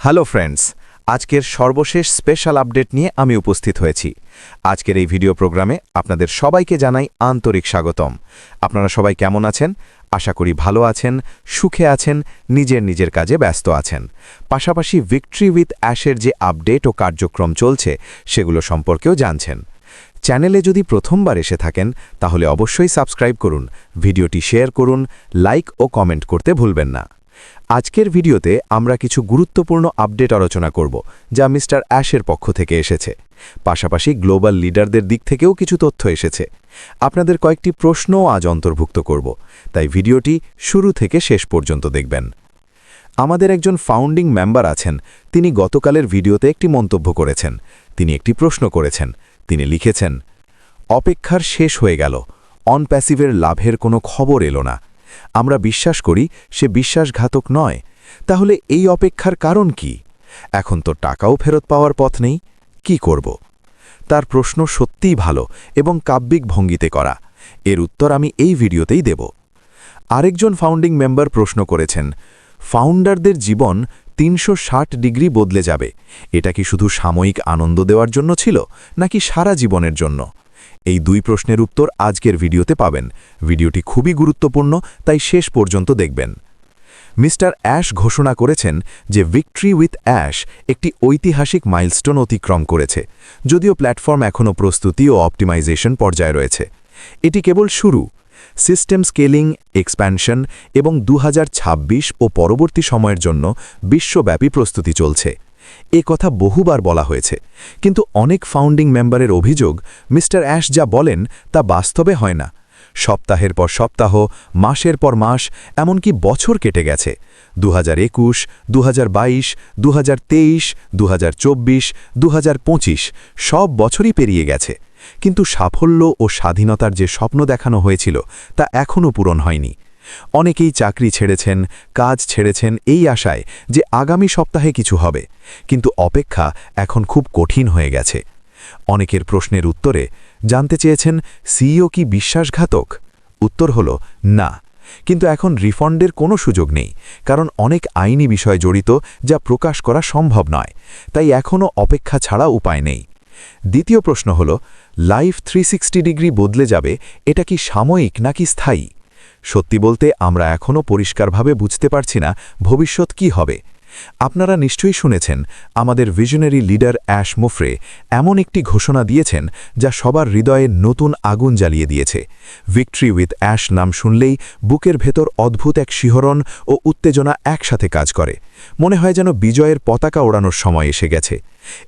Hello friends, আজকের সর্বশেষ special update নিয়ে আমি উপস্থিত হয়েছি। আজকের এই ভিডিও প্রোগ্রামে আপনাদের সবাইকে জানাই আন্তরিক স্বাগতম। আপনারা সবাই কেমন আছেন? আশা করি ভালো আছেন, সুখে আছেন, নিজের কাজে ব্যস্ত আছেন। পাশাপাশি ভিক্টরি উইথ অ্যাশের যে আপডেট ও কার্যক্রম চলছে সেগুলো সম্পর্কেও জানছেন। চ্যানেলে যদি প্রথমবার এসে থাকেন তাহলে অবশ্যই সাবস্ক্রাইব করুন, ভিডিওটি শেয়ার করুন, লাইক ও কমেন্ট করতে ভুলবেন না। আজকের ভিডিওতে আমরা কিছু গুরুত্বপূর্ণ আপডেট আলোচনা করব যা মিস্টার অ্যাশের পক্ষ থেকে এসেছে। পাশাপাশি গ্লোবাল লিডারদের দিক থেকেও কিছু তথ্য এসেছে। আপনাদের কয়েকটি প্রশ্নও আজ অন্তর্ভুক্ত করব, তাই ভিডিওটি শুরু থেকে শেষ পর্যন্ত দেখবেন। আমাদের একজন ফাউন্ডিং মেম্বার আছেন, তিনি গতকালের ভিডিওতে একটি মন্তব্য করেছেন। তিনি একটি প্রশ্ন করেছেন। তিনি লিখেছেন, অপেক্ষার শেষ হয়ে গেল, অন প্যাসিভের লাভের কোনো খবর এলো না। আমরা বিশ্বাস করি সে বিশ্বাসঘাতক নয়। তাহলে এই অপেক্ষার কারণ কি? এখন তো টাকাও ফেরত পাওয়ার পথ নেই, কি করব? তার প্রশ্ন সত্যিই ভালো এবং কাব্যিক ভঙ্গিতে করা। এর উত্তর আমি এই ভিডিওতেই দেব। আরেকজন ফাউন্ডিং মেম্বার প্রশ্ন করেছেন, ফাউন্ডারদের জীবন ৩৬০ ডিগ্রি বদলে যাবে। এটা কি শুধু সাময়িক আনন্দ দেওয়ার জন্য ছিল, নাকি সারা জীবনের জন্য? এই দুই প্রশ্নের উত্তর আজকের ভিডিওতে পাবেন। ভিডিওটি খুবই গুরুত্বপূর্ণ, তাই শেষ পর্যন্ত দেখবেন। মিস্টার অ্যাশ ঘোষণা করেছেন যে ভিক্টরি উইথ অ্যাশ একটি ঐতিহাসিক মাইলস্টোন অতিক্রম করেছে, যদিও প্ল্যাটফর্ম এখনও প্রস্তুতি ও অপটিমাইজেশন পর্যায়ে রয়েছে। এটি কেবল শুরু। সিস্টেম স্কেলিং, এক্সপ্যানশন এবং 2026 ও পরবর্তী সময়ের জন্য বিশ্বব্যাপী প্রস্তুতি চলছে। এ কথা বহুবার বলা হয়েছে, কিন্তু অনেক ফাউন্ডিং মেম্বারের অভিযোগ মিস্টার অ্যাশ যা বলেন তা বাস্তবে হয় না। সপ্তাহের পর সপ্তাহ, মাসের পর মাস, এমনকি বছর কেটে গেছে। 2021, 2022, 2023, 2024, 2025 সব বছরই পেরিয়ে গেছে, কিন্তু সাফল্য ও স্বাধীনতার যে স্বপ্ন দেখানো হয়েছিল তা এখনও পূরণ হয়নি। অনেকেই চাকরি ছেড়েছেন, কাজ ছেড়েছেন এই আশায় যে আগামী সপ্তাহে কিছু হবে, কিন্তু অপেক্ষা এখন খুব কঠিন হয়ে গেছে। অনেকের প্রশ্নের উত্তরে জানতে চেয়েছেন, সিইও কি বিশ্বাসঘাতক? উত্তর হল না, কিন্তু এখন রিফান্ডের কোনো সুযোগ নেই, কারণ অনেক আইনি বিষয় জড়িত যা প্রকাশ করা সম্ভব নয়। তাই এখনও অপেক্ষা ছাড়া উপায় নেই। দ্বিতীয় প্রশ্ন হল, লাইফ 360 ডিগ্রি বদলে যাবে, এটা কি সাময়িক নাকি স্থায়ী? সত্যি বলতে আমরা এখনও পরিষ্কারভাবে বুঝতে পারছি না ভবিষ্যৎ কি হবে। আপনারা নিশ্চয়ই শুনেছেন আমাদের ভিশনারি লিডার অ্যাশ মোফরে এমন একটি ঘোষণা দিয়েছেন যা সবার হৃদয়ে নতুন আগুন জ্বালিয়ে দিয়েছে। ভিক্টরি উইথ অ্যাশ নাম শুনলেই বুকের ভেতর অদ্ভুত এক শিহরণ ও উত্তেজনা একসাথে কাজ করে। মনে হয় যেন বিজয়ের পতাকা ওড়ানোর সময় এসে গেছে।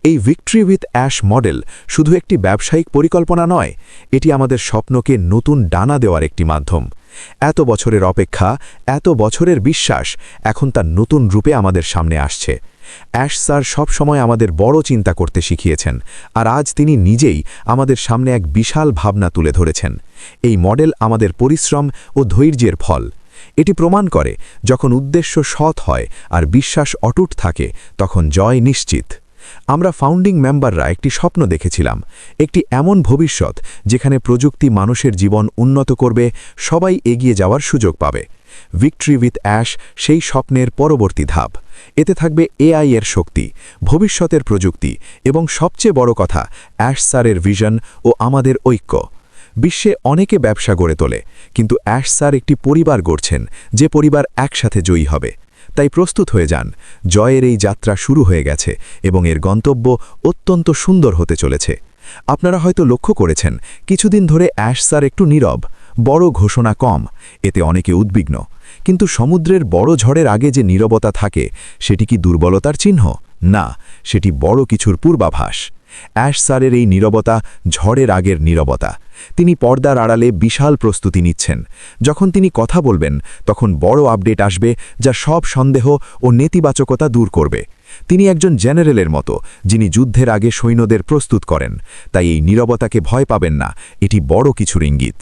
এই ভিক্টরি উইথ অ্যাশ মডেল শুধু একটি ব্যবসায়িক পরিকল্পনা নয়, এটি আমাদের স্বপ্নকে নতুন ডানা দেওয়ার একটি মাধ্যম। এত বছরের অপেক্ষা, এত বছরের বিশ্বাস এখন তার নতুন রূপে আমাদের সামনে আসছে। অ্যাশ স্যার সবসময় আমাদের বড় চিন্তা করতে শিখিয়েছেন, আর আজ তিনি নিজেই আমাদের সামনে এক বিশাল ভাবনা তুলে ধরেছেন। এই মডেল আমাদের পরিশ্রম ও ধৈর্যের ফল। এটি প্রমাণ করে যখন উদ্দেশ্য সৎ হয় আর বিশ্বাস অটুট থাকে, তখন জয় নিশ্চিত। আমরা ফাউন্ডিং মেম্বাররা একটি স্বপ্ন দেখেছিলাম, একটি এমন ভবিষ্যৎ যেখানে প্রযুক্তি মানুষের জীবন উন্নত করবে, সবাই এগিয়ে যাওয়ার সুযোগ পাবে। ভিক্টরি উইথ অ্যাশ সেই স্বপ্নের পরবর্তী ধাপ। এতে থাকবে এআই এর শক্তি, ভবিষ্যতের প্রযুক্তি এবং সবচেয়ে বড় কথা, অ্যাশ স্যারের ভিশন ও আমাদের ঐক্য। বিশ্বে অনেকে ব্যবসা গড়ে তোলে, কিন্তু অ্যাশ স্যার একটি পরিবার গড়ছেন, যে পরিবার একসাথে জয়ী হবে। তাই প্রস্তুত হয়ে যান, জয়ের এই যাত্রা শুরু হয়ে গেছে এবং এর গন্তব্য অত্যন্ত সুন্দর হতে চলেছে। আপনারা হয়তো লক্ষ্য করেছেন কিছুদিন ধরে অ্যাশ স্যার একটু নীরব, বড় ঘোষণা কম, এতে অনেকে উদ্বিগ্ন। কিন্তু সমুদ্রের বড় ঝড়ের আগে যে নীরবতা থাকে, সেটি কি দুর্বলতার চিহ্ন? না, সেটি বড় কিছুর পূর্বাভাস। অ্যাশ স্যারের এই নীরবতা ঝড়ের আগের নীরবতা। তিনি পর্দার আড়ালে বিশাল প্রস্তুতি নিচ্ছেন। যখন তিনি কথা বলবেন তখন বড় আপডেট আসবে যা সব সন্দেহ ও নেতিবাচকতা দূর করবে। তিনি একজন জেনারেলের মতো, যিনি যুদ্ধের আগে সৈন্যদের প্রস্তুত করেন। তাই এই নীরবতাকে ভয় পাবেন না, এটি বড় কিছুর ইঙ্গিত।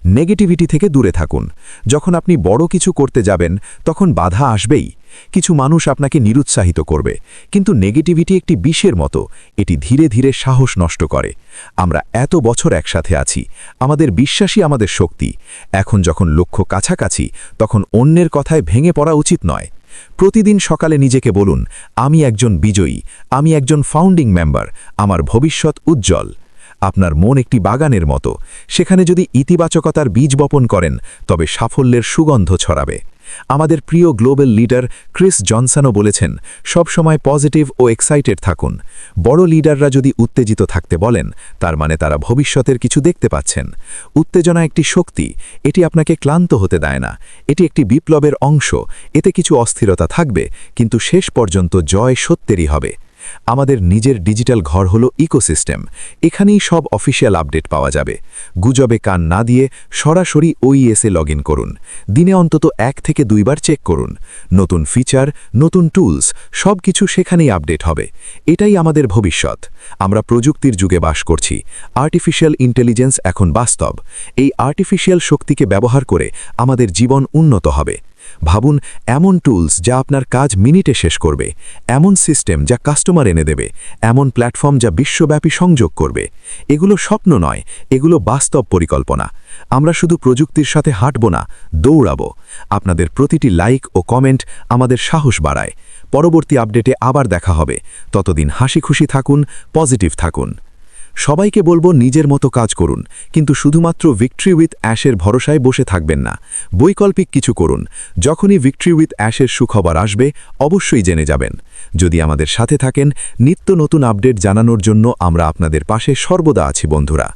নেগেটিভিটি থেকে দূরে থাকুন। যখন আপনি বড় কিছু করতে যাবেন তখন বাধা আসবেই। কিছু মানুষ আপনাকে নিরুৎসাহিত করবে, কিন্তু নেগেটিভিটি একটি বিষের মতো, এটি ধীরে ধীরে সাহস নষ্ট করে। আমরা এত বছর একসাথে আছি, আমাদের বিশ্বাসই আমাদের শক্তি। এখন যখন লক্ষ্য কাছাকাছি, তখন অন্যের কথায় ভেঙে পড়া উচিত নয়। প্রতিদিন সকালে নিজেকে বলুন, আমি একজন বিজয়ী, আমি একজন ফাউন্ডিং মেম্বার, আমার ভবিষ্যৎ উজ্জ্বল। আপনার মন একটি বাগানের মতো, সেখানে যদি ইতিবাচকতার বীজ বপন করেন তবে সাফল্যের সুগন্ধ ছড়াবে। আমাদের প্রিয় গ্লোবাল লিডার ক্রিস জনসনও বলেছেন, সবসময় পজিটিভ ও এক্সাইটেড থাকুন। বড় লিডাররা যদি উত্তেজিত থাকতে বলেন, তার মানে তারা ভবিষ্যতের কিছু দেখতে পাচ্ছেন। উত্তেজনা একটি শক্তি, এটি আপনাকে ক্লান্ত হতে দেয় না, এটি একটি বিপ্লবের অংশ। এতে কিছু অস্থিরতা থাকবে, কিন্তু শেষ পর্যন্ত জয় সত্যেরই হবে। আমাদের নিজের ডিজিটাল ঘর হলো ইকোসিস্টেম। এখানেই সব অফিসিয়াল আপডেট পাওয়া যাবে। গুজবে কান না দিয়ে সরাসরি ওইএসে লগ ইন করুন। দিনে অন্তত 1 থেকে 2 বার চেক করুন। নতুন ফিচার, নতুন টুলস, সব কিছু সেখানেই আপডেট হবে। এটাই আমাদের ভবিষ্যৎ। আমরা প্রযুক্তির যুগে বাস করছি। আর্টিফিশিয়াল ইন্টেলিজেন্স এখন বাস্তব। এই আর্টিফিশিয়াল শক্তিকে ব্যবহার করে আমাদের জীবন উন্নত হবে। ভাবুন, এমন টুলস যা আপনার কাজ মিনিটে শেষ করবে, এমন সিস্টেম যা কাস্টমার এনে দেবে, এমন প্ল্যাটফর্ম যা বিশ্বব্যাপী সংযোগ করবে। এগুলো স্বপ্ন নয়, এগুলো বাস্তব পরিকল্পনা। আমরা শুধু প্রযুক্তির সাথে হাঁটব না, দৌড়াবো। আপনাদের প্রতিটি লাইক ও কমেন্ট আমাদের সাহস বাড়ায়। পরবর্তী আপডেটে আবার দেখা হবে। ততদিন হাসি খুশি থাকুন, পজিটিভ থাকুন। সবাইকে বলবো, নিজের মতো কাজ করুন, কিন্তু শুধুমাত্র ভিক্টরি উইথ অ্যাশের ভরসায় বসে থাকবেন না। বৈকল্পিক কিছু করুন। যখনই ভিক্টরি উইথ অ্যাশের সুখবর আসবে, অবশ্যই জেনে যাবেন। যদি আমাদের সাথে থাকেন, নিত্য নতুন আপডেট জানানোর জন্য আমরা আপনাদের পাশে সর্বদা আছি বন্ধুরা।